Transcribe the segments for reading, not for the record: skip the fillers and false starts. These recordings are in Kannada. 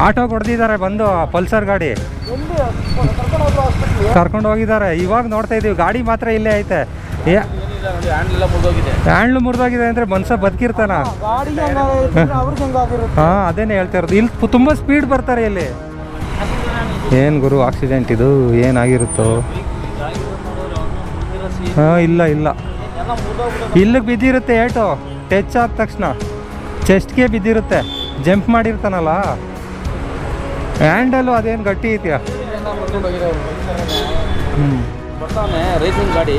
ಆಟೋ ಹೊಡೆದಿದ್ದಾರೆ ಬಂದು ಪಲ್ಸರ್ ಗಾಡಿ ಕರ್ಕೊಂಡು ಹೋಗಿದ್ದಾರೆ. ಇವಾಗ ನೋಡ್ತಾ ಇದೀವಿ ಗಾಡಿ ಮಾತ್ರ ಇಲ್ಲೇ ಐತೆ. ಹ್ಯಾಂಡ್ಲು ಮುರಿದೋಗಿದೆ ಅಂದರೆ ಮನುಷ್ಯ ಬದುಕಿರ್ತಾನ? ಹಾಂ, ಅದೇನೇ ಹೇಳ್ತಾ ಇರೋದು. ಇಲ್ಲಿ ತುಂಬ ಸ್ಪೀಡ್ ಬರ್ತಾರೆ ಇಲ್ಲಿ. ಏನು ಗುರು ಆಕ್ಸಿಡೆಂಟ್ ಇದು ಏನಾಗಿರುತ್ತೋ? ಹಾಂ, ಇಲ್ಲ ಇಲ್ಲಿಗೆ ಬಿದ್ದಿರುತ್ತೆ ಏಟು. ಟಚ್ ಆದ ತಕ್ಷಣ ಚೆಸ್ಟ್ಗೆ ಬಿದ್ದಿರುತ್ತೆ. ಜಂಪ್ ಮಾಡಿರ್ತಾನಲ್ಲ ಹ್ಯಾಂಡಲು, ಅದೇನು ಗಟ್ಟಿ ಇದೆಯಾ? ರೇಸಿಂಗ್ ಗಾಡಿ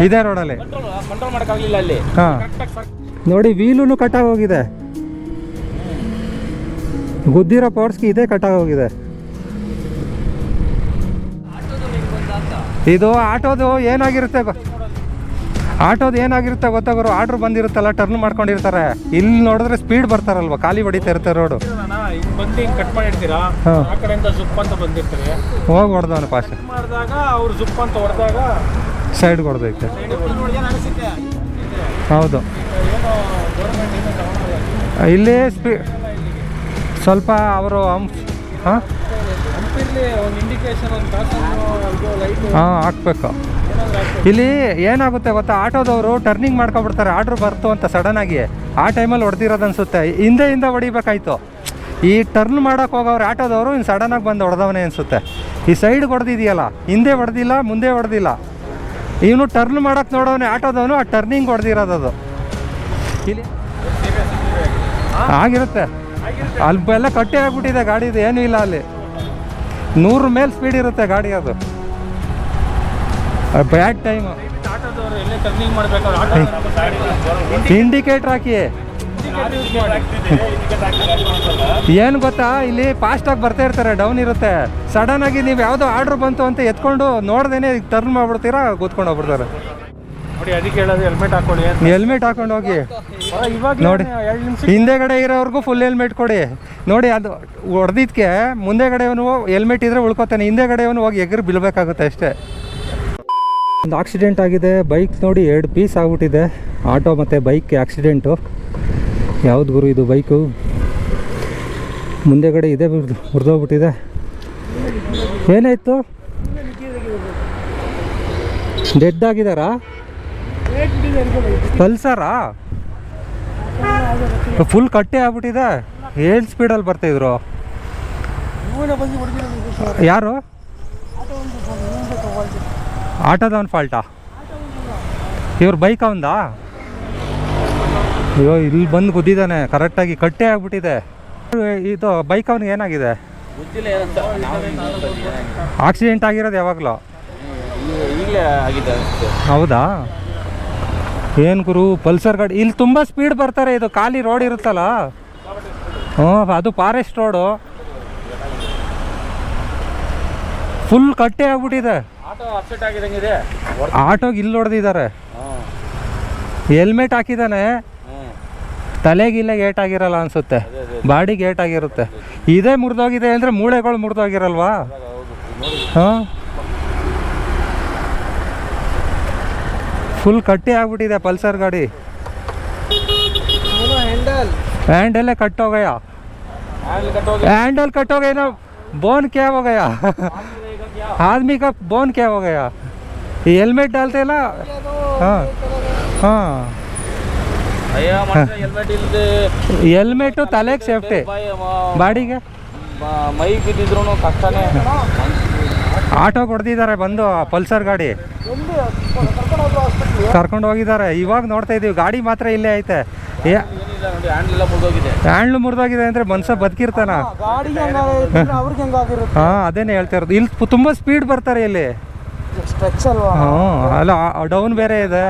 ಇದೇ ರೋಡಲ್ಲಿ ಕಂಟ್ರೋಲ್ ಮಾಡೋಕ್ಕಾಗಲಿಲ್ಲ ಅಲ್ಲಿ. ಹಾಂ, ನೋಡಿ ವೀಲೂ ಕಟ್ಟಾಗೋಗಿದೆ. ಗುದ್ದಿರೋ ಪೋರ್ಸ್ಗೆ ಇದೇ ಕಟ್ಟಾಗೋಗಿದೆ. ಇದು ಆಟೋದು ಏನಾಗಿರುತ್ತೆ ಗೊತ್ತಾ ಗುರು? ಆರ್ಡ್ರ್ ಬಂದಿರುತ್ತಲ್ಲ, ಟರ್ನ್ ಮಾಡ್ಕೊಂಡಿರ್ತಾರೆ. ಇಲ್ಲಿ ನೋಡಿದ್ರೆ ಸ್ಪೀಡ್ ಬರ್ತಾರಲ್ವ, ಖಾಲಿ ಹೊಡಿತಾ ಇರ್ತಾರೆ ರೋಡು. ಕಟ್ ಮಾಡಿರ್ತೀರಾ, ಆ ಕಡೆಯಿಂದ ಜುಪ್ ಅಂತ ಬಂದಿರ್ತಾರೆ, ಹೋಗಿ ಹೊಡೆದವನು ಪಾಸ್ ಮಾಡಿದಾಗ ಅವ್ರು ಜುಪ್ ಅಂತ ಹೊಡೆದಾಗ ಸೈಡ್ ಹೊಡೆದೈತೆ. ಹೌದು, ಇಲ್ಲಿ ಸ್ವಲ್ಪ ಅವರು ಹಾಂ ಹಾಕ್ಬೇಕು. ಇಲ್ಲಿ ಏನಾಗುತ್ತೆ ಗೊತ್ತಾ, ಆಟೋದವರು ಟರ್ನಿಂಗ್ ಮಾಡ್ಕೊಬಿಡ್ತಾರೆ. ಆರ್ಡ್ರ್ ಬರ್ತು ಅಂತ ಸಡನ್ನಾಗಿ ಆ ಟೈಮಲ್ಲಿ ಹೊಡೆದಿರೋದು ಅನಿಸುತ್ತೆ. ಹಿಂದೆ ಹೊಡಿಬೇಕಾಯ್ತು. ಈ ಟರ್ನ್ ಮಾಡೋಕೆ ಹೋಗೋರು ಆಟೋದವರು ಇನ್ನು ಸಡನ್ನಾಗಿ ಬಂದು ಹೊಡೆದವನೇ ಅನಿಸುತ್ತೆ. ಈ ಸೈಡ್ಗೆ ಹೊಡೆದಿದೆಯಲ್ಲ, ಹಿಂದೆ ಹೊಡೆದಿಲ್ಲ, ಮುಂದೆ ಹೊಡೆದಿಲ್ಲ. ಇವನು ಟರ್ನ್ ಮಾಡೋಕೆ ನೋಡೋನೆ ಆಟೋದವನು, ಆ ಟರ್ನಿಂಗ್ ಹೊಡೆದಿರೋದು ಇಲ್ಲಿ ಆಗಿರುತ್ತೆ. ಅಲ್ಲಿ ಎಲ್ಲ ಕಟ್ಟೆ ಆಗ್ಬಿಟ್ಟಿದೆ ಗಾಡಿದು, ಏನೂ ಇಲ್ಲ ಅಲ್ಲಿ. 100 ಮೇಲೆ ಸ್ಪೀಡ್ ಇರುತ್ತೆ ಗಾಡಿ. ಅದು ಬ್ಯಾಡ್ ಟೈಮು. ಇಂಡಿಕೇಟ್ರ್ ಹಾಕಿ. ಏನು ಗೊತ್ತಾ, ಇಲ್ಲಿ ಫಾಸ್ಟಾಗಿ ಬರ್ತಾ ಇರ್ತಾರೆ, ಡೌನ್ ಇರುತ್ತೆ. ಸಡನ್ನಾಗಿ ನೀವು ಯಾವುದೋ ಆರ್ಡ್ರ್ ಬಂತು ಅಂತ ಎತ್ಕೊಂಡು ನೋಡ್ದೇನೆ ಟರ್ನ್ ಮಾಡ್ಬಿಡ್ತೀರಾ, ಕೂತ್ಕೊಂಡು ಹೋಗ್ಬಿಡ್ತಾರೆ. ಹೆಲ್ಮೆಟ್ ಹಾಕೊಂಡು ಹೋಗಿ ನೋಡಿ. ಹಿಂದೆಗಡೆ ಇರೋರ್ಗೂ ಫುಲ್ ಹೆಲ್ಮೆಟ್ ಕೊಡಿ. ನೋಡಿ, ಅದು ಹೊಡೆದಿದ್ಕೆ ಮುಂದೆಗಡೆಯವನು ಹೆಲ್ಮೆಟ್ ಇದ್ರೆ ಉಳ್ಕೋತಾನೆ, ಹಿಂದೆಗಡೆಯವನು ಹೋಗಿ ಎಗರು ಬೀಳ್ಬೇಕಾಗುತ್ತೆ ಅಷ್ಟೇ. ಒಂದು ಆಕ್ಸಿಡೆಂಟ್ ಆಗಿದೆ. ಬೈಕ್ ನೋಡಿ 2 ಪೀಸ್ ಆಗ್ಬಿಟ್ಟಿದೆ. ಆಟೋ ಮತ್ತು ಬೈಕ್ಗೆ ಆಕ್ಸಿಡೆಂಟು. ಯಾವ್ದು ಗುರು ಇದು ಬೈಕು? ಮುಂದೆಗಡೆ ಇದೆ ಮುರಿದೋಗ್ಬಿಟ್ಟಿದೆ. ಏನಾಯಿತು? ಡೆಡ್ ಆಗಿದಾರಾ? ಪಲ್ಸರಾ? ಫುಲ್ ಕಟ್ಟೆ ಆಗ್ಬಿಟ್ಟಿದೆ. ಏನು ಸ್ಪೀಡಲ್ಲಿ ಬರ್ತಾಯಿದ್ರು? ಯಾರು? ಆಟೋದವನ್ ಫಾಲ್ಟಾ? ಇವ್ರ ಬೈಕ್ ಅವಂದಾ? ಅಯ್ಯೋ, ಇಲ್ಲಿ ಬಂದು ಗುದ್ದಿದ್ದಾನೆ. ಕರೆಕ್ಟಾಗಿ ಕಟ್ಟೆ ಆಗ್ಬಿಟ್ಟಿದೆ. ಇದು ಬೈಕ್ ಅವನಿಗೆ ಏನಾಗಿದೆ? ಆಕ್ಸಿಡೆಂಟ್ ಆಗಿರೋದು ಯಾವಾಗಲೂ? ಹೌದಾ? ಏನು ಗುರು, ಪಲ್ಸರ್ ಗಾಡಿ ಇಲ್ಲಿ ತುಂಬ ಸ್ಪೀಡ್ ಬರ್ತಾರೆ. ಇದು ಖಾಲಿ ರೋಡ್ ಇರುತ್ತಲ್ಲ, ಅದು ಫಾರೆಸ್ಟ್ ರೋಡು. ಫುಲ್ ಕಟ್ಟೆ ಆಗ್ಬಿಟ್ಟಿದೆ. ಆಟೋಗೆ ಇಲ್ಲಿ ಹೊಡೆದಿದ್ದಾರೆ. ಹೆಲ್ಮೆಟ್ ಹಾಕಿದ್ದಾನೆ, ತಲೆಗಿಲ್ಲ ಏಟ್ ಆಗಿರಲ್ಲ ಅನಿಸುತ್ತೆ, ಬಾಡಿಗೆ ಏಟ್ ಆಗಿರುತ್ತೆ. ಇದೇ ಮುರಿದೋಗಿದೆ ಅಂದರೆ ಮೂಳೆಗಳು ಮುರಿದೋಗಿರಲ್ವಾ? ಹಾಂ, ಫುಲ್ ಕಟ್ಟೆ ಆಗ್ಬಿಟ್ಟಿದೆ ಪಲ್ಸರ್ ಗಾಡಿ. हैंडल कट हो गया, हैंडल कट हो गया ना, बोन क्या हो गया? आदमी का बोन क्या हो गया? हेलमेट डालते ना? हाँ हाँ, ಹೆಲ್ಮೆಟ್ ತಲೆಗೆ ಸೇಫ್ಟಿ, ಬಾಡಿಗೆ ಮೈ ಬಿದ್ದಿದ್ರು ಕಷ್ಟನೇ. ಆಟೋ ಹೊಡೆದಿದ್ದಾರೆ ಬಂದು ಪಲ್ಸರ್ ಗಾಡಿ ಕರ್ಕೊಂಡು ಹೋಗಿದ್ದಾರೆ. ಇವಾಗ ನೋಡ್ತಾ ಇದೀವಿ ಗಾಡಿ ಮಾತ್ರ ಇಲ್ಲೇ ಐತೆ. ಹ್ಯಾಂಡ್ಲು ಮುರಿದೋಗಿದೆ ಅಂದರೆ ಮನುಷ್ಯ ಬದುಕಿರ್ತಾನ? ಹಾಂ, ಅದೇನೇ ಹೇಳ್ತಾ ಇರೋದು. ಇಲ್ಲಿ ತುಂಬ ಸ್ಪೀಡ್ ಬರ್ತಾರೆ ಇಲ್ಲಿ. ಹಾಂ, ಅಲ್ಲ ಡೌನ್ ಬೇರೆ ಇದೆ.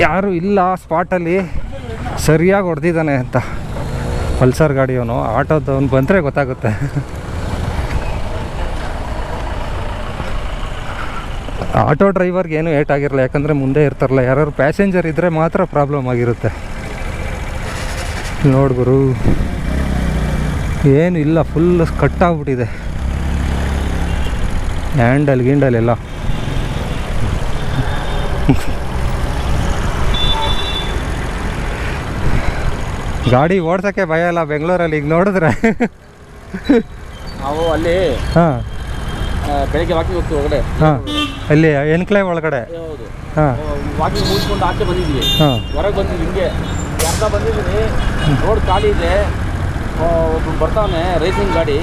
ಯಾರು ಇಲ್ಲ ಸ್ಪಾಟಲ್ಲಿ. ಸರಿಯಾಗಿ ಹೊಡೆದಿದ್ದಾನೆ ಅಂತ ಪಲ್ಸರ್ ಗಾಡಿಯವನು. ಆಟೋದವನು ಬಂದರೆ ಗೊತ್ತಾಗುತ್ತೆ. ಆಟೋ ಡ್ರೈವರ್ಗೆ ಏನೂ ಏಟ್ ಆಗಿರಲ್ಲ, ಯಾಕಂದರೆ ಮುಂದೆ ಇರ್ತಾರಲ್ಲ. ಯಾರು ಪ್ಯಾಸೆಂಜರ್ ಇದ್ದರೆ ಮಾತ್ರ ಪ್ರಾಬ್ಲಮ್ ಆಗಿರುತ್ತೆ. ನೋಡ್ಗುರು, ಏನು ಇಲ್ಲ, ಫುಲ್ ಕಟ್ಟಾಗ್ಬಿಟ್ಟಿದೆ ಹ್ಯಾಂಡಲ್ ಗಿಂಡಲ್ ಎಲ್ಲ. ಗಾಡಿ ಓಡ್ಸೋಕ್ಕೆ ಭಯ ಇಲ್ಲ ಬೆಂಗಳೂರಲ್ಲಿ ಈಗ ನೋಡಿದ್ರೆ. ನಾವು ಅಲ್ಲಿ ಹಾಂ ಬೆಳಿಗ್ಗೆ ವಾಕಿಂಗ್ ಹೋಗ್ತೀವಿ ಹೊರಗಡೆ. ಹಾಂ ಅಲ್ಲಿ ಎನ್ಕ್ಲೇವ್ ಒಳಗಡೆ. ಹೌದು. ಹಾಂ ವಾಕಿಂಗ್ ಮುಗಿಸ್ಕೊಂಡು ಆಚೆ ಬಂದಿದ್ವಿ. ಹಾಂ ಹೊರಗೆ ಬಂದಿದ್ವಿ ಹಿಂಗೆ ಅರ್ಧ ಬಂದಿದ್ದೀನಿ. ರೋಡ್ ಖಾಲಿ ಇದೆ. ಒಬ್ಬರು ಬರ್ತಾನೆ ರೇಸಿಂಗ್ ಗಾಡಿ.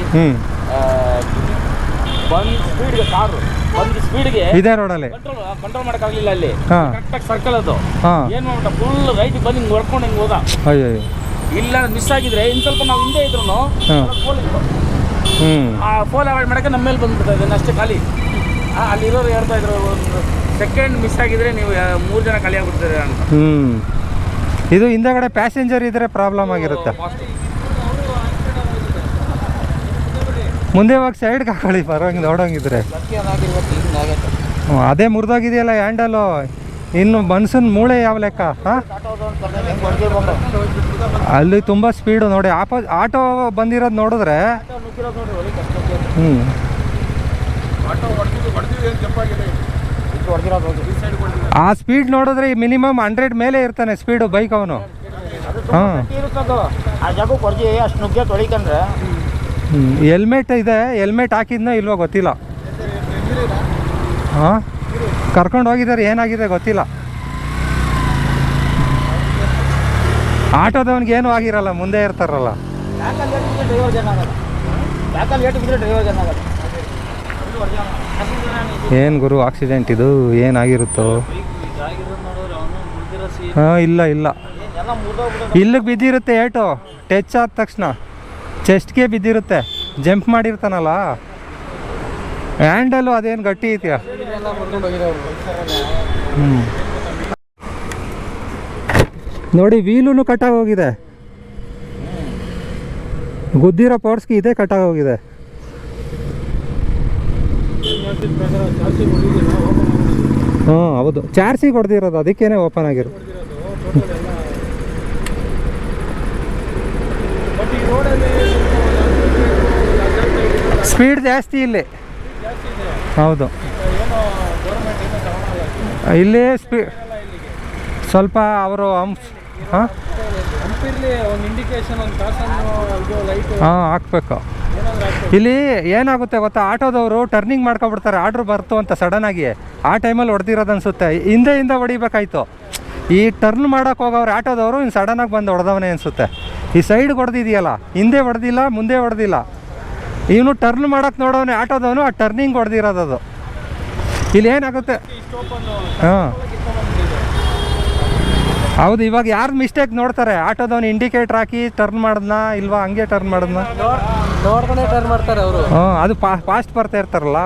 ಬಂದು ಸ್ಪೀಡ್ಗೆ ಕಾರು ಬಂದು ಸ್ಪೀಡ್ಗೆ ಇದೇ ರೋಡಲ್ಲಿ ಕಂಟ್ರೋಲ್ ಮಾಡೋಕ್ಕಾಗಲಿಲ್ಲ. ಅಲ್ಲಿ ಹಾಂ ಕರೆಕ್ಟಾಗಿ ಸರ್ಕಲ್ ಅದು. ಹಾಂ ಏನು ಮಾಡ್ಬಿಟ್ಟ ಫುಲ್ ರೈಟ್ ಬಂದು ಹಿಂಗೆ ಹೊಡ್ಕೊಂಡು ಹಿಂಗೆ ಹೋದ. ಅಯ್ಯೋ ಇಲ್ಲ ಮಿಸ್ ಆಗಿದ್ರೆ ಇನ್ನು ಸ್ವಲ್ಪ ನಾವು ಹಿಂದೆ ಇದ್ರು ಹಾಂ ಆ ಫೋಲ್ ಅವಾಯ್ಡ್ ಮಾಡೋಕ್ಕೆ ನಮ್ಮ ಮೇಲೆ ಬಂದ್ಬಿಡ್ತಾ ಇದ್ದಾನೆ ಅಷ್ಟೇ ಖಾಲಿ. ಅಲ್ಲಿರೋರು ಹೇಳ್ತಾ ಇದ್ರು ಒಂದು ಸೆಕೆಂಡ್ ಮಿಸ್ ಆಗಿದ್ರೆ ನೀವು 3 ಜನ ಖಾಲಿ ಆಗ್ಬಿಡ್ತಾರೆ ಅಂತ. ಇದು ಹಿಂದೆಗಡೆ ಪ್ಯಾಸೆಂಜರ್ ಇದ್ರೆ ಪ್ರಾಬ್ಲಮ್ ಆಗಿರುತ್ತೆ. ಮುಂದೆ ಹೋಗಿ ಸೈಡ್ಗೆ ಹಾಕೊಳ್ಳಿ ಬರೋಂಗೆ ನೋಡೋಂಗಿದ್ರೆ. ಅದೇ ಮುರಿದೋಗಿದೆಯಲ್ಲ ಹ್ಯಾಂಡಲು. ಇನ್ನು ಮನ್ಸನ್ ಮೂಳೆ ಯಾವ ಲೆಕ್ಕ? ಹಾಂ ಅಲ್ಲಿ ತುಂಬ ಸ್ಪೀಡು ನೋಡಿ. ಆಟೋ ಬಂದಿರೋದು ನೋಡಿದ್ರೆ ಆ ಸ್ಪೀಡ್ ನೋಡಿದ್ರೆ ಮಿನಿಮಮ್ 100 ಮೇಲೆ ಇರ್ತಾನೆ ಸ್ಪೀಡು ಬೈಕ್ ಅವನು. ಹಾಂ ಅಷ್ಟು ನುಗ್ಗೆ ತೊಳಿಕಂದ್ರೆ ಹೆಲ್ಮೆಟ್ ಇದೆ. ಹೆಲ್ಮೆಟ್ ಹಾಕಿದ್ನೋ ಇಲ್ವೋ ಗೊತ್ತಿಲ್ಲ. ಹಾಂ ಕರ್ಕೊಂಡು ಹೋಗಿದ್ದಾರೆ, ಏನಾಗಿದೆ ಗೊತ್ತಿಲ್ಲ. ಆಟೋದವನಿಗೆ ಏನೂ ಆಗಿರಲ್ಲ, ಮುಂದೆ ಇರ್ತಾರಲ್ಲ. ಏನು ಗುರು ಆಕ್ಸಿಡೆಂಟ್ ಇದು ಏನಾಗಿರುತ್ತೋ? ಹಾಂ ಇಲ್ಲ ಇಲ್ಲಿಗೆ ಬಿದ್ದಿರುತ್ತೆ ಏಟು. ಟಚ್ ಆದ ತಕ್ಷಣ ಚೆಸ್ಟ್ಗೆ ಬಿದ್ದಿರುತ್ತೆ. ಜಂಪ್ ಮಾಡಿರ್ತಾನಲ್ಲ ಹ್ಯಾಂಡಲು, ಅದೇನು ಗಟ್ಟಿ ಐತಿಯ. ನೋಡಿ ವೀಲೂ ಕಟ್ಟಾಗಿ ಹೋಗಿದೆ. ಗುದ್ದಿರೋ ಪೋರ್ಸ್ಗೆ ಇದೇ ಕಟ್ಟಾಗಿ ಹೋಗಿದೆ. ಹಾಂ ಹೌದು, ಚಾರ್ಸಿಗೆ ಹೊಡೆದಿರೋದು, ಅದಕ್ಕೇನೆ ಓಪನ್ ಆಗಿರೋದು. ಸ್ಪೀಡ್ ಜಾಸ್ತಿ ಇಲ್ಲಿ. ಹೌದು ಇಲ್ಲಿ ಸ್ವಲ್ಪ ಅವರು ಹಾಂ ಹಾಕ್ಬೇಕು. ಇಲ್ಲಿ ಏನಾಗುತ್ತೆ ಗೊತ್ತಾ, ಆಟೋದವರು ಟರ್ನಿಂಗ್ ಮಾಡ್ಕೊಬಿಡ್ತಾರೆ. ಆರ್ಡ್ರ್ ಬರ್ತು ಅಂತ ಸಡನ್ನಾಗಿ ಆ ಟೈಮಲ್ಲಿ ಹೊಡೆದಿರೋದು ಅನಿಸುತ್ತೆ. ಹಿಂದೆ ಹೊಡಿಬೇಕಾಯ್ತು. ಈ ಟರ್ನ್ ಮಾಡೋಕೆ ಹೋಗೋರು ಆಟೋದವರು ಇನ್ನು ಸಡನ್ನಾಗಿ ಬಂದು ಹೊಡೆದವನೇ ಅನಿಸುತ್ತೆ. ಈ ಸೈಡ್ಗೆ ಹೊಡೆದಿದೆಯಲ್ಲ, ಹಿಂದೆ ಹೊಡೆದಿಲ್ಲ, ಮುಂದೆ ಹೊಡೆದಿಲ್ಲ. ಇವನು ಟರ್ನ್ ಮಾಡೋಕೆ ನೋಡೋನೆ ಆಟೋದವನು, ಆ ಟರ್ನಿಂಗ್ ಹೊಡೆದಿರೋದು. ಇಲ್ಲಿ ಏನಾಗುತ್ತೆ, ಹಾಂ ಹೌದು. ಇವಾಗ ಯಾರು ಮಿಸ್ಟೇಕ್ ನೋಡ್ತಾರೆ, ಆಟೋದವನು ಇಂಡಿಕೇಟ್ರ್ ಹಾಕಿ ಟರ್ನ್ ಮಾಡಿದ್ನಾ ಇಲ್ವಾ, ಹಂಗೆ ಟರ್ನ್ ಮಾಡಿದ್ನಾ ನೋಡ್ಕೊಂಡೇ ಟರ್ನ್ ಮಾಡ್ತಾರೆ ಅವರು. ಹಾಂ ಅದು ಫಾಸ್ಟ್ ಬರ್ತಾ ಇರ್ತಾರಲ್ಲ.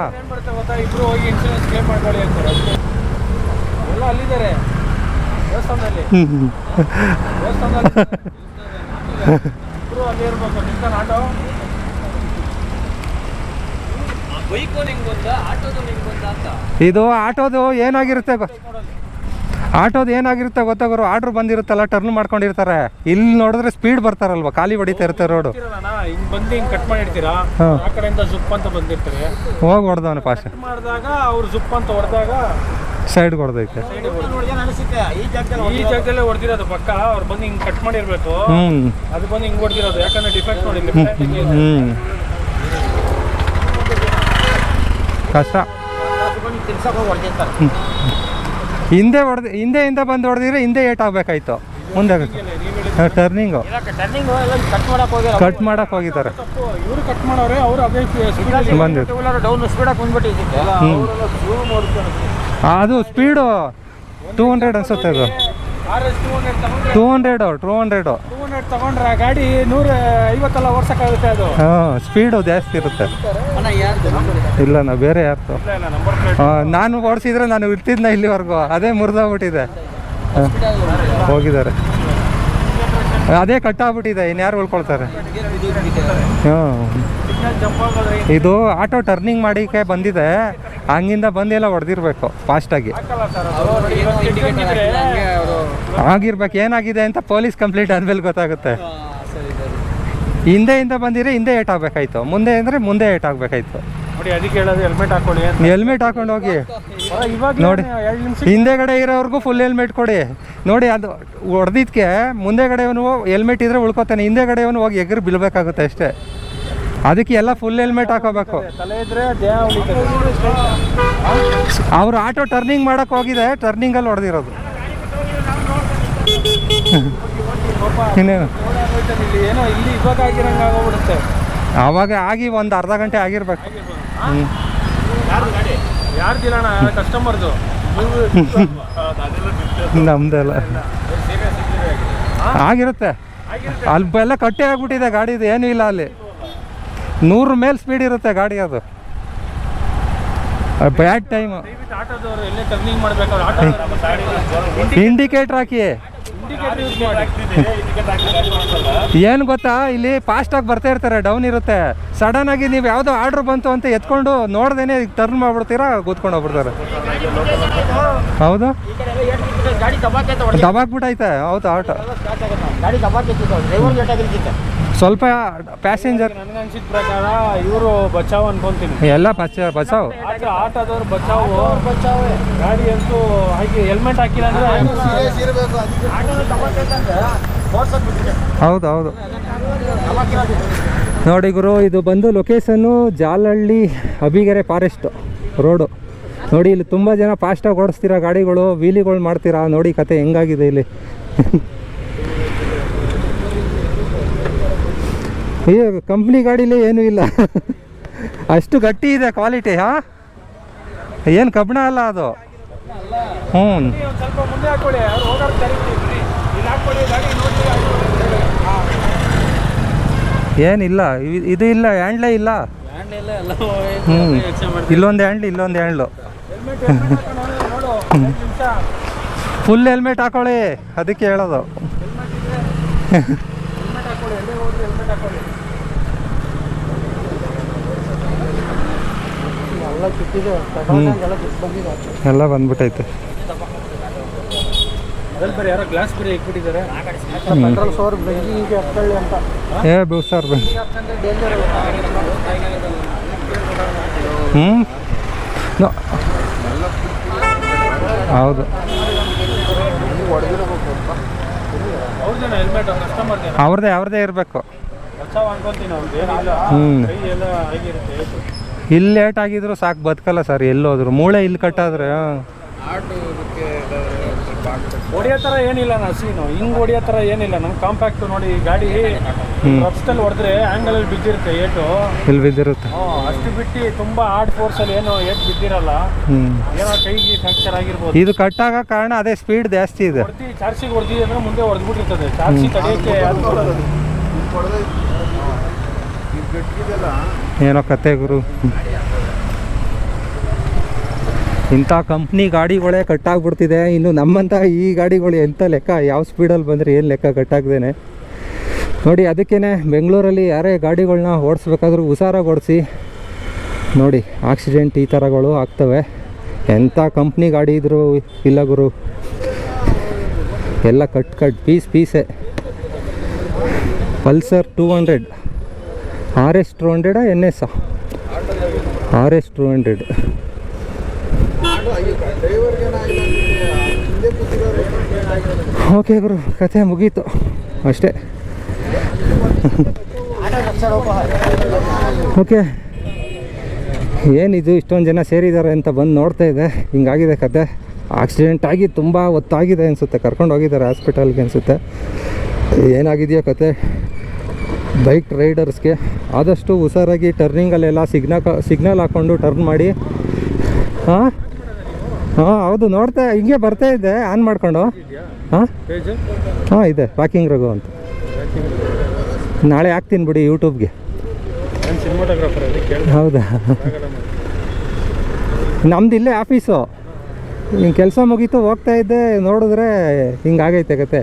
ಇಬ್ರು ಹೋಗಿ ಇನ್ಶೂರೆನ್ಸ್ ಕ್ಲೇಮ್ ಮಾಡ್ಕೊಳ್ಳಿ ಅಂತಾರೆ. ಎಲ್ಲ ಅಲ್ಲಿದ್ದಾರೆ ದೇವಸ್ಥಾನದಲ್ಲಿ. ಇಬ್ರು ಅಲ್ಲೇ ಇರ್ಬೇಕು. ನಿಂತಾನ ಆಟೋ ಬೈಕು ನಿಂಗೆ ಗೊತ್ತಾ, ಆಟೋದು ನಿಂಗೆ ಗೊತ್ತಾ ಅಂತ. ಇದು ಆಟೋದು ಏನಾಗಿರುತ್ತೆ ಗೊತ್ತಾ ಗುರು, ಆರ್ಡ್ರ್ ಬಂದಿರುತ್ತಲ್ಲ, ಟರ್ನ್ ಮಾಡ್ಕೊಂಡಿರ್ತಾರೆ. ಇಲ್ಲಿ ನೋಡಿದ್ರೆ ಸ್ಪೀಡ್ ಬರ್ತಾರಲ್ವ, ಖಾಲಿ ಹೊಡಿತಾ ಇರ್ತಾರೆ ರೋಡು. ಹಿಂಗೆ ಬಂದು ಹಿಂಗೆ ಕಟ್ ಮಾಡಿರ್ತೀರಾ, ಆ ಕಡೆಯಿಂದ ಜುಪ್ ಅಂತ ಬಂದಿರ್ತಾರೆ, ಹೋಗಿ ಹೊಡೆದವನು ಪಾಸ್ ಮಾಡಿದಾಗ ಅವ್ರು ಜುಪ್ ಅಂತ ಹೊಡೆದಾಗ ಸೈಡ್ ಹೊಡೆದೈತೆ. ಈ ಜಾಗದಲ್ಲೇ ಹೊಡೆದಿರೋದು ಪಕ್ಕ. ಅವ್ರು ಬಂದು ಹಿಂಗೆ ಕಟ್ ಮಾಡಿರ್ಬೇಕು, ಅದು ಬಂದು ಹಿಂಗೆ ಹೊಡೆದಿರೋದು. ಯಾಕಂದ್ರೆ ಡಿಫೆಕ್ಟ್ ನೋಡಿ ಕಷ್ಟ. ಹಿಂದೆಯಿಂದ ಬಂದು ಹೊಡೆದಿದ್ರೆ ಹಿಂದೆ ಏಟ್ ಆಗಬೇಕಾಯ್ತು. ಮುಂದೆ ಟರ್ನಿಂಗು ಕಟ್ ಮಾಡಕ್ಕೆ ಹೋಗಿದ್ದಾರೆ. ಇವರು ಕಟ್ ಮಾಡೋರೆ, ಅವರು ಅದೇ ಅದು ಸ್ಪೀಡು 200 ಅನ್ಸುತ್ತೆ. ಅದು 200 ತಗೊಂಡ್ರೆ ಗಾಡಿ 150 ಓಡಿಸೋಕ್ಕಾಗುತ್ತೆ. ಅದು ಹಾಂ ಸ್ಪೀಡು ಜಾಸ್ತಿ ಇರುತ್ತೆ. ಇಲ್ಲ ನಾ ಬೇರೆ ಯಾರ್ದು ನಾನು ಓಡಿಸಿದ್ರೆ ನಾನು ಇರ್ತಿದ್ನ ಇಲ್ಲಿವರೆಗೂ. ಅದೇ ಮುರಿದೋಗ್ಬಿಟ್ಟಿದೆ, ಹೋಗಿದ್ದಾರೆ. ಅದೇ ಕಟ್ಟಾಗ್ಬಿಟ್ಟಿದೆ, ಇನ್ಯಾರು ಉಳ್ಕೊಳ್ತಾರೆ. ಹಾಂ ಇದು ಆಟೋ ಟರ್ನಿಂಗ್ ಮಾಡಿಕೆ ಬಂದಿದೆ, ಹಂಗಿಂದ ಬಂದೆಲ್ಲ ಹೊಡೆದಿರ್ಬೇಕು ಫಾಸ್ಟಾಗಿ. ಆಗಿರ್ಬೇಕು. ಏನಾಗಿದೆ ಅಂತ ಪೊಲೀಸ್ ಕಂಪ್ಲೇಂಟ್ ಆದ್ಮೇಲೆ ಗೊತ್ತಾಗುತ್ತೆ. ಹಿಂದೆಯಿಂದ ಬಂದಿದ್ರೆ ಹಿಂದೆ ಏಟ್ ಆಗಬೇಕಾಯ್ತು, ಮುಂದೆ ಅಂದರೆ ಮುಂದೆ ಏಟ್ ಆಗಬೇಕಾಯ್ತು. ನೋಡಿ ಅದಕ್ಕೆ ಹೇಳೋದು ಹೆಲ್ಮೆಟ್ ಹಾಕೊಳ್ಳಿ ಅಂತ. ಹೆಲ್ಮೆಟ್ ಹಾಕೊಂಡು ಹೋಗಿ ಇವಾಗ ನೋಡಿ. 2 ನಿಮಿಷ ಹಿಂದೆಗಡೆ ಇರೋರ್ಗೂ ಫುಲ್ ಹೆಲ್ಮೆಟ್ ಕೊಡಿ. ನೋಡಿ ಅದು ಹೊಡೆದಿದ್ಕೆ ಮುಂದೆಗಡೆಯವನು ಹೆಲ್ಮೆಟ್ ಇದ್ರೆ ಉಳ್ಕೊತಾನೆ, ಹಿಂದೆಗಡೆಯವನು ಹೋಗಿ ಎಗರು ಬೀಳ್ಬೇಕಾಗುತ್ತೆ ಅಷ್ಟೇ. ಅದಕ್ಕೆ ಎಲ್ಲ ಫುಲ್ ಹೆಲ್ಮೆಟ್ ಹಾಕೋಬೇಕು. ತಲೆ ಇದ್ರೆ ದೇಹ ಉಳಿತದೆ. ಅವರು ಆಟೋ ಟರ್ನಿಂಗ್ ಮಾಡಕ್ಕೆ ಹೋಗಿದೆ, ಟರ್ನಿಂಗಲ್ಲಿ ಹೊಡೆದಿರೋದು. ಇನ್ನೇನು ಏನೋ ಇಲ್ಲಿ ಇವಾಗ ಆಗಿರಂಗೆ ಆಗೋಗ್ಬಿಡುತ್ತೆ. ಆವಾಗ ಆಗಿ ಒಂದು ಅರ್ಧ ಗಂಟೆ ಆಗಿರ್ಬೇಕು. ಯಾರ್ದಿಲ್ಲಣ್ಣ ಕಸ್ಟಮರ್ದು ನಮ್ದೆಲ್ಲ ಆಗಿರುತ್ತೆ. ಅಲ್ಲಿ ಎಲ್ಲ ಕಟ್ಟೆ ಆಗ್ಬಿಟ್ಟಿದೆ ಗಾಡಿದು, ಏನೂ ಇಲ್ಲ ಅಲ್ಲಿ. 100 ಮೇಲೆ ಸ್ಪೀಡ್ ಇರುತ್ತೆ ಗಾಡಿ, ಅದು ಬ್ಯಾಡ್ ಟೈಮು. ಆಟೋದವರು ಎಲ್ಲೇ ಟರ್ನಿಂಗ್ ಮಾಡ್ಬೇಕಾದ್ರೆ ಆಟೋ ಇಂಡಿಕೇಟ್ರ್ ಹಾಕಿ. ಏನು ಗೊತ್ತಾ, ಇಲ್ಲಿ ಫಾಸ್ಟಾಗಿ ಬರ್ತಾ ಇರ್ತಾರೆ, ಡೌನ್ ಇರುತ್ತೆ. ಸಡನ್ ಆಗಿ ನೀವು ಯಾವುದೋ ಆರ್ಡ್ರ್ ಬಂತು ಅಂತ ಎತ್ಕೊಂಡು ನೋಡ್ದೇನೆ ಟರ್ನ್ ಮಾಡ್ಬಿಡ್ತೀರಾ, ಕೂತ್ಕೊಂಡು ಹೋಗ್ಬಿಡ್ತಾರೆ. ಹೌದು, ದಬಾಕ್ಬಿಟ್ಟೈತೆ. ಹೌದು, ಆಟೋ ಸ್ವಲ್ಪ ಪ್ಯಾಸೆಂಜರ್. ನನಗೆ ಅನ್ಸಿದ ಪ್ರಕಾರ ಇವರು ಬಚಾವ್ ಅನ್ಕೊಂತೀನಿ. ಎಲ್ಲ ಬಚಾವ್. ಆಟೋದವ್ರು ಬಚಾವ್. ಗಾಡಿ ಅಂತೂ ಹಾಗೆ ಹೆಲ್ಮೆಟ್ ಹಾಕಿಲ್ಲ ಅಂದ್ರೆ ಹೌದು ಹೌದು. ನೋಡಿ ಗುರು, ಇದು ಬಂದು ಲೊಕೇಶನ್ನು ಜಾಲಹಳ್ಳಿ ಅಬಿಗೆರೆ ಫಾರೆಸ್ಟ್ ರೋಡು. ನೋಡಿ ಇಲ್ಲಿ ತುಂಬ ಜನ ಫಾಸ್ಟಾಗಿ ಓಡಿಸ್ತೀರಾ ಗಾಡಿಗಳು, ವೀಲಿಗಳು ಮಾಡ್ತೀರಾ. ನೋಡಿ ಕತೆ ಹೆಂಗಾಗಿದೆ ಇಲ್ಲಿ. ಈ ಕಂಪ್ನಿ ಗಾಡೀಲಿ ಏನೂ ಇಲ್ಲ, ಅಷ್ಟು ಗಟ್ಟಿ ಇದೆ ಕ್ವಾಲಿಟಿ. ಹಾಂ, ಏನು ಕಬ್ಬಣ ಅಲ್ಲ ಅದು. ಹ್ಞೂ, ಸ್ವಲ್ಪ ಮುಂದೆ ಹಾಕೊಳ್ಳಿ, ಅವ್ರು ಹೋಗೋದು ಕರೀತೀವಿ. ಇಲ್ಲಿ ಹಾಕೊಳ್ಳಿ ಗಾಡಿ ನೋಡಿ. ಏನಿಲ್ಲ, ಇದು ಇಲ್ಲ, ಹ್ಯಾಂಡ್ಲೇ ಇಲ್ಲ. ಹ್ಞೂ, ಇಲ್ಲೊಂದು ಹ್ಯಾಂಡ್ಲು, ಇಲ್ಲೊಂದು ಹ್ಯಾಂಡ್ಲು. ಫುಲ್ ಹೆಲ್ಮೆಟ್ ಹಾಕೊಳ್ಳಿ, ಅದಕ್ಕೆ ಹೇಳೋದು. ಎಲ್ಲ ಬಂದ್ಬಿಟ್ಟೈತೆ. ಯಾರೋ ಗ್ಲಾಸ್ ಬೇರೆ ಇಟ್ಬಿಟ್ಟಿದ್ದಾರೆ. ಏ ಸರ್ ಹೌದು, ಅವ್ರದ್ದೇ ಇರಬೇಕು. ಇಲ್ಲಿ ಲೇಟ್ ಆಗಿದ್ರು ಸಾಕು, ಬದುಕಲ್ಲ ಸರ್. ಎಲ್ಲೋದ್ರು ಮೂಳೆ ಇಲ್ಲಿ ಕಟ್ಟಾದ್ರೆ ಹೊಡಿಯೋ ಥರ ಏನಿಲ್ಲ ನಾ ಸೀನು, ಹಿಂಗೆ ಹೊಡಿಯೋ ಥರ ಏನಿಲ್ಲ. ನಮ್ಮ ಕಾಂಪ್ಯಾಕ್ಟ್ ನೋಡಿ ಗಾಡಿ ರಫ್ಸ್ಟಲ್ಲಿ ಹೊಡೆದ್ರೆ ಆ್ಯಂಗಲಲ್ಲಿ ಬಿದ್ದಿರುತ್ತೆ ಏಟು, ಇಲ್ಲಿ ಬಿದ್ದಿರುತ್ತೆ. ಅಷ್ಟು ಬಿಟ್ಟು ತುಂಬ ಹಾರ್ಡ್ ಫೋರ್ಸಲ್ಲಿ ಏನೋ ಏಟ್ ಬಿದ್ದಿರಲ್ಲ, ಏನೋ ಕೈಗೆ ಫ್ರಾಕ್ಚರ್ ಆಗಿರ್ಬೋದು. ಇದು ಕಟ್ಟಾಗ ಕಾರಣ ಅದೇ ಸ್ಪೀಡ್ ಜಾಸ್ತಿ ಇದೆ. ಚಾರ್ಜಿಗೆ ಹೊಡೆದಿದೆ ಅಂದರೆ ಮುಂದೆ ಹೊಡೆದ್ಬಿಟ್ಟಿರ್ತದೆ. ಚಾರ್ಜಿ ತಡೆಯೋಕ್ಕೆ ಏನೋ ಕತೆ ಗುರು. ಇಂಥ ಕಂಪ್ನಿ ಗಾಡಿಗಳೇ ಕಟ್ಟಾಗ್ಬಿಡ್ತಿದೆ. ಇನ್ನು ನಮ್ಮಂಥ ಈ ಗಾಡಿಗಳು ಎಂಥ ಲೆಕ್ಕ, ಯಾವ ಸ್ಪೀಡಲ್ಲಿ ಬಂದರೆ ಏನು ಲೆಕ್ಕ ಕಟ್ಟಾಗ್ದೇನೆ. ನೋಡಿ, ಅದಕ್ಕೇ ಬೆಂಗಳೂರಲ್ಲಿ ಯಾರೇ ಗಾಡಿಗಳನ್ನ ಓಡಿಸ್ಬೇಕಾದ್ರೂ ಹುಷಾರಾಗಿ ಓಡಿಸಿ. ನೋಡಿ, ಆಕ್ಸಿಡೆಂಟ್ ಈ ಥರಗಳು ಆಗ್ತವೆ. ಎಂಥ ಕಂಪ್ನಿ ಗಾಡಿ ಇದ್ದರೂ ಇಲ್ಲ ಗುರು, ಎಲ್ಲ cut piece. Pulsar 200, RS 200 NS RS 200. Okay ಗುರು, ಕಥೆ ಮುಗೀತು ಅಷ್ಟೇ. ಓಕೆ, ಏನಿದು ಇಷ್ಟೊಂದು ಜನ ಸೇರಿದ್ದಾರೆ ಅಂತ ಬಂದು ನೋಡ್ತಾ ಇದೆ. ಹಿಂಗಾಗಿದೆ ಕತೆ. ಆಕ್ಸಿಡೆಂಟ್ ಆಗಿ ತುಂಬ ಹೊತ್ತಾಗಿದೆ ಅನಿಸುತ್ತೆ, ಕರ್ಕೊಂಡು ಹೋಗಿದ್ದಾರೆ ಹಾಸ್ಪಿಟಲ್ಗೆ ಅನಿಸುತ್ತೆ. ಏನಾಗಿದೆಯೋ ಕತೆ. ಬೈಕ್ ರೈಡರ್ಸ್ಗೆ ಆದಷ್ಟು ಹುಷಾರಾಗಿ ಟರ್ನಿಂಗಲ್ಲೆಲ್ಲ ಸಿಗ್ನಲ್ ಹಾಕ್ಕೊಂಡು ಟರ್ನ್ ಮಾಡಿ. ಹಾಂ ಹೌದು, ನೋಡ್ತಾ ಹಿಂಗೆ ಬರ್ತಾ ಇದ್ದೆ ಆನ್ ಮಾಡ್ಕೊಂಡು. ಹಾಂ ಇದೆ, ವಾಕಿಂಗ್ ರಘು ಅಂತ. ನಾಳೆ ಹಾಕ್ತೀನಿ ಬಿಡಿ ಯೂಟ್ಯೂಬ್ಗೆ. ಹೌದಾ, ನಮ್ದು ಇಲ್ಲೇ ಆಫೀಸು. ಹಿಂಗೆ ಕೆಲಸ ಮುಗೀತು, ಹೋಗ್ತಾ ಇದ್ದೆ, ನೋಡಿದ್ರೆ ಹಿಂಗಾಗೈತೆ ಕತೆ.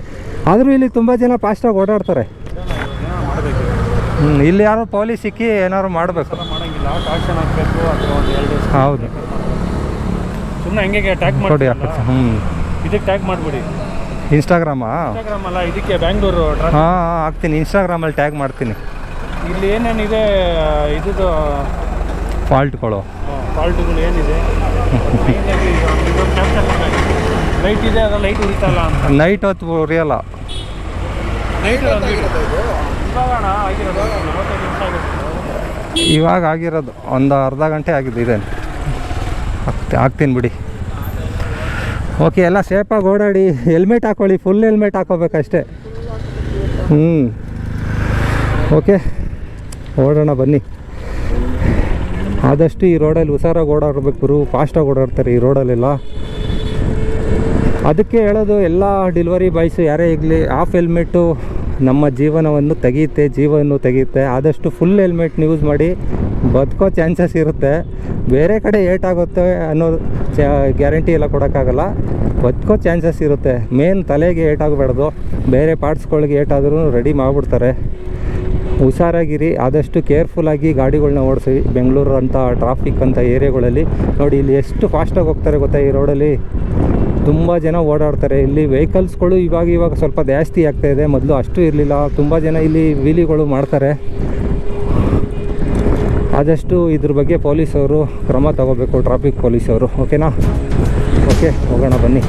ಆದರೂ ಇಲ್ಲಿ ತುಂಬ ಜನ ಫಾಸ್ಟಾಗಿ ಓಡಾಡ್ತಾರೆ. ಇಲ್ಲಿ ಯಾರೋ ಪೊಲೀಸ್ ಸಿಕ್ಕಿ ಏನಾದ್ರು ಮಾಡಬೇಕು. ಹೌದು, ಸುಮ್ಮನೆ ಹಂಗೆ ಟ್ಯಾಗ್ ಮಾಡಿ. ಇದಕ್ಕೆ ಟ್ಯಾಗ್ ಮಾಡಿಬಿಡಿ. ಇನ್ಸ್ಟಾಗ್ರಾಮ್ ಅಲ್ಲ, ಇದಕ್ಕೆ ಬ್ಯಾಂಗ್ಳೂರು. ಹಾಕ್ತೀನಿ, ಇನ್ಸ್ಟಾಗ್ರಾಮಲ್ಲಿ ಟ್ಯಾಗ್ ಮಾಡ್ತೀನಿ. ಇಲ್ಲಿ ಏನೇನಿದೆ ಇದು ಫಾಲ್ಟ್ಗಳು. ಫಾಲ್ಟ್ಗಳು ಏನಿದೆ ಲೈಟ್ ಇದೆ, ಅದು ಲೈಟ್ ಉರಿತಲ್ಲ ಅಂತ. ನೈಟ್ ಹೊತ್ತು ಉರಿಯಲ್ಲ. ನೈಟ್ ಇವಾಗಣ ಆಗಿರೋದು 45 ನಿಮಿಷ ಆಗುತ್ತೆ. ಇವಾಗ ಆಗಿರೋದು ಒಂದು ಅರ್ಧ ಗಂಟೆ ಆಗಿದೆ. ಇದೆ ಹಾಕ್ತೀನಿ ಬಿಡಿ. ಓಕೆ, ಎಲ್ಲ ಸೇಫಾಗಿ ಓಡಾಡಿ. ಹೆಲ್ಮೆಟ್ ಹಾಕ್ಕೊಳ್ಳಿ, ಫುಲ್ ಹೆಲ್ಮೆಟ್ ಹಾಕೋಬೇಕಷ್ಟೇ. ಓಕೆ, ಓಡೋಣ ಬನ್ನಿ. ಆದಷ್ಟು ಈ ರೋಡಲ್ಲಿ ಹುಷಾರಾಗಿ ಓಡಾಡಬೇಕು ಗುರು. ಫಾಸ್ಟಾಗಿ ಓಡಾಡ್ತಾರೆ ಈ ರೋಡಲ್ಲೆಲ್ಲ. ಅದಕ್ಕೆ ಹೇಳೋದು, ಎಲ್ಲ ಡೆಲಿವರಿ ಬಾಯ್ಸು ಯಾರೇ ಇರಲಿ, ಹಾಫ್ ಹೆಲ್ಮೆಟ್ಟು ನಮ್ಮ ಜೀವನವನ್ನು ತೆಗೆಯುತ್ತೆ. ಆದಷ್ಟು ಫುಲ್ ಹೆಲ್ಮೆಟ್ನ ಯೂಸ್ ಮಾಡಿ, ಬದುಕೋ ಚಾನ್ಸಸ್ ಇರುತ್ತೆ. ಬೇರೆ ಕಡೆ ಏಟಾಗುತ್ತೆ ಅನ್ನೋ ಗ್ಯಾರಂಟಿ ಎಲ್ಲ ಕೊಡೋಕ್ಕಾಗಲ್ಲ. ಬದುಕೋ ಚಾನ್ಸಸ್ ಇರುತ್ತೆ. ಮೇನ್ ತಲೆಗೆ ಏಟಾಗಬಾರ್ದು, ಬೇರೆ ಪಾರ್ಟ್ಸ್ಗಳಿಗೆ ಏಟಾದರೂ ರೆಡಿ ಮಾಡಿಬಿಡ್ತಾರೆ. ಹುಷಾರಾಗಿರಿ, ಆದಷ್ಟು ಕೇರ್ಫುಲ್ಲಾಗಿ ಗಾಡಿಗಳನ್ನ ಓಡಿಸಿ. ಬೆಂಗಳೂರು ಅಂತ ಟ್ರಾಫಿಕ್ ಅಂತ ಏರಿಯಾಗಳಲ್ಲಿ ನೋಡಿ, ಇಲ್ಲಿ ಎಷ್ಟು ಫಾಸ್ಟಾಗಿ ಹೋಗ್ತಾರೆ ಗೊತ್ತಾ. ಈ ರೋಡಲ್ಲಿ ತುಂಬ ಜನ ಓಡಾಡ್ತಾರೆ. ಇಲ್ಲಿ ವೆಹಿಕಲ್ಸ್ಗಳು ಇವಾಗ ಸ್ವಲ್ಪ ಜಾಸ್ತಿ ಆಗ್ತಾಯಿದೆ, ಮೊದಲು ಅಷ್ಟು ಇರಲಿಲ್ಲ. ತುಂಬ ಜನ ಇಲ್ಲಿ ವೀಲಿಗಳು ಮಾಡ್ತಾರೆ. ಆದಷ್ಟು ಇದ್ರ ಬಗ್ಗೆ ಪೊಲೀಸವರು ಕ್ರಮ ತಗೋಬೇಕು, ಟ್ರಾಫಿಕ್ ಪೊಲೀಸವರು. ಓಕೆನಾ? ಓಕೆ, ಹೋಗೋಣ ಬನ್ನಿ.